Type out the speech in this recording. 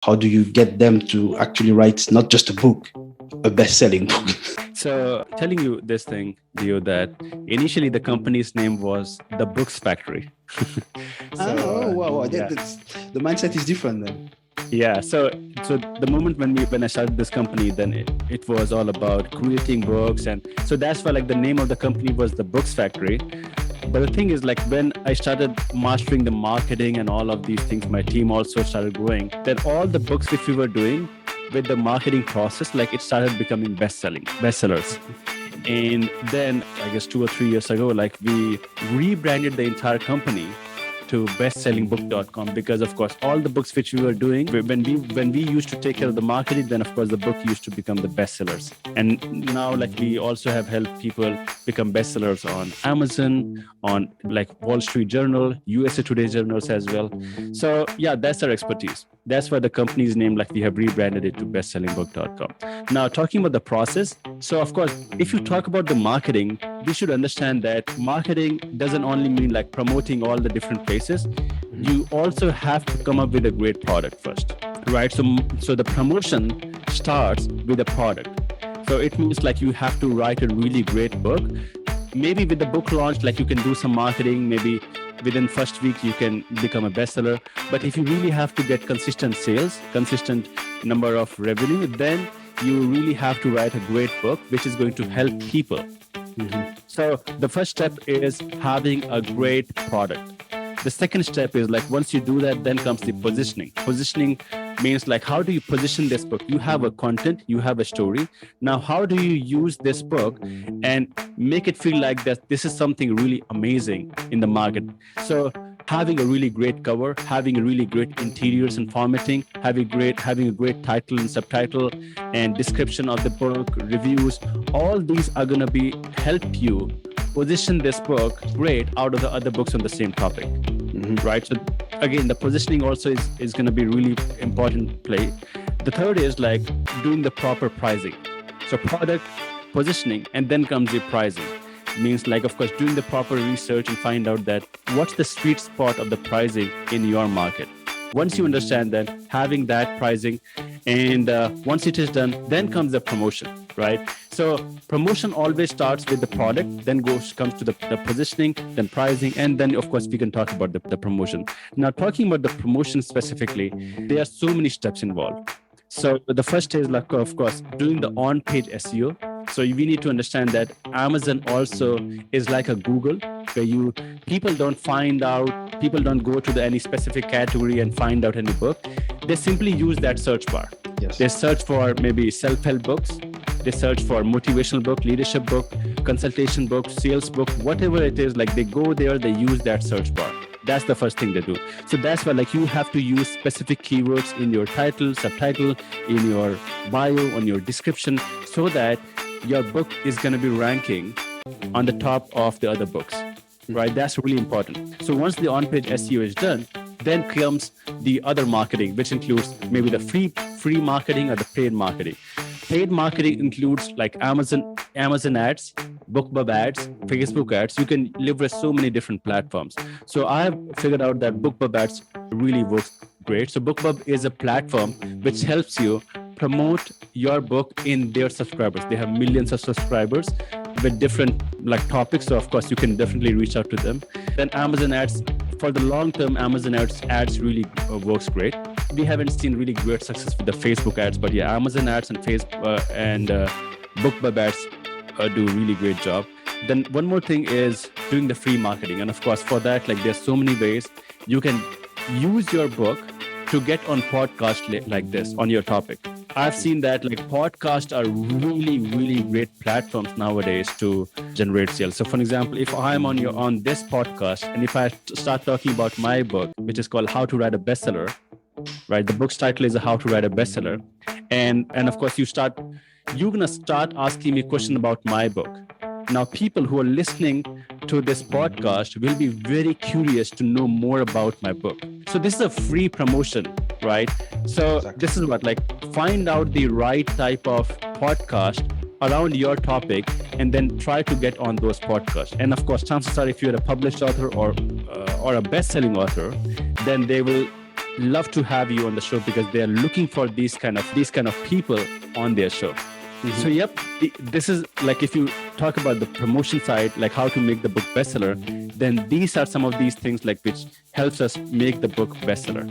How do you get them to actually write not just a book, a best-selling book? So telling you this thing, Dio, that initially the company's name was The Books Factory. Wow. Yeah. The mindset is different then. Yeah. So the moment when I started this company, then it was all about creating books. And so that's why like the name of the company was The Books Factory. But the thing is, like when I started mastering the marketing and all of these things, my team also started growing. Then all the books which we were doing with the marketing process, like it started becoming bestsellers. And then I guess 2 or 3 years ago, like we rebranded the entire company to bestsellingbook.com, because of course all the books which we were doing, when we used to take care of the marketing, then of course the book used to become the bestsellers. And now like we also have helped people become bestsellers on Amazon, on like Wall Street Journal, USA Today journals as well. So yeah, that's our expertise. That's why the company's name, like we have rebranded it to bestsellingbook.com. Now talking about the process, so of course if you talk about the marketing, we should understand that marketing doesn't only mean like promoting all the different places. You also have to come up with a great product first, right? So the promotion starts with a product. So it means like you have to write a really great book. Maybe with the book launch, like you can do some marketing, maybe within first week you can become a bestseller. But if you really have to get consistent sales, consistent number of revenue, then you really have to write a great book which is going to help people. So the first step is having a great product. The second step is like once you do that, then comes the positioning. Positioning means like how do you position this book? You have a content, you have a story. Now, how do you use this book and make it feel like that this is something really amazing in the market? So having a really great cover, having a really great interiors and formatting, having a great title and subtitle and description of the book, reviews, all these are going to be help you position this book great out of the other books on the same topic, right? So again, the positioning also is going to be really important play. The third is like doing the proper pricing. So product, positioning, and then comes the pricing. Means like, of course, doing the proper research and find out that what's the sweet spot of the pricing in your market. Once you understand that, having that pricing, and once it is done, then comes the promotion, right? So promotion always starts with the product, then comes to the positioning, then pricing, and then of course we can talk about the promotion. Now talking about the promotion specifically, there are so many steps involved. So the first is like, of course, doing the on-page SEO. So we need to understand that Amazon also is like a Google, where people don't go to any specific category and find out any book. They simply use that search bar. Yes. They search for maybe self-help books. They search for motivational book, leadership book, consultation book, sales book, whatever it is. Like they go there, they use that search bar. That's the first thing they do. So that's why like you have to use specific keywords in your title, subtitle, in your bio, on your description, so that your book is going to be ranking on the top of the other books, right? That's really important. So once the on-page SEO is done, then comes the other marketing, which includes maybe the free marketing or the paid marketing. Paid marketing includes like Amazon ads, BookBub ads, Facebook ads. You can leverage so many different platforms. So I have figured out that BookBub ads really works great. So BookBub is a platform which helps you promote your book in their subscribers. They have millions of subscribers with different like topics. So of course you can definitely reach out to them. Then Amazon ads, for the long term, Amazon ads really works great. We haven't seen really great success with the Facebook ads, but yeah, Amazon ads and Facebook and BookBub ads do a really great job. Then one more thing is doing the free marketing. And of course for that, like there's so many ways you can use your book to get on podcasts like this on your topic. I've seen that like podcasts are really, really great platforms nowadays to generate sales. So for example, if I'm on this podcast and if I start talking about my book, which is called How to Write a Bestseller, right? The book's title is How to Write a Bestseller. And of course you're going to start asking me a question about my book. Now, people who are listening to this podcast will be very curious to know more about my book. So this is a free promotion, right? So exactly. This is what, like, find out the right type of podcast around your topic and then try to get on those podcasts. And of course, chances are if you're a published author or a best-selling author, then they will love to have you on the show because they are looking for these kind of people on their show. So yep, this is like, if you talk about the promotion side, like how to make the book bestseller, then these are some of these things like which helps us make the book bestseller.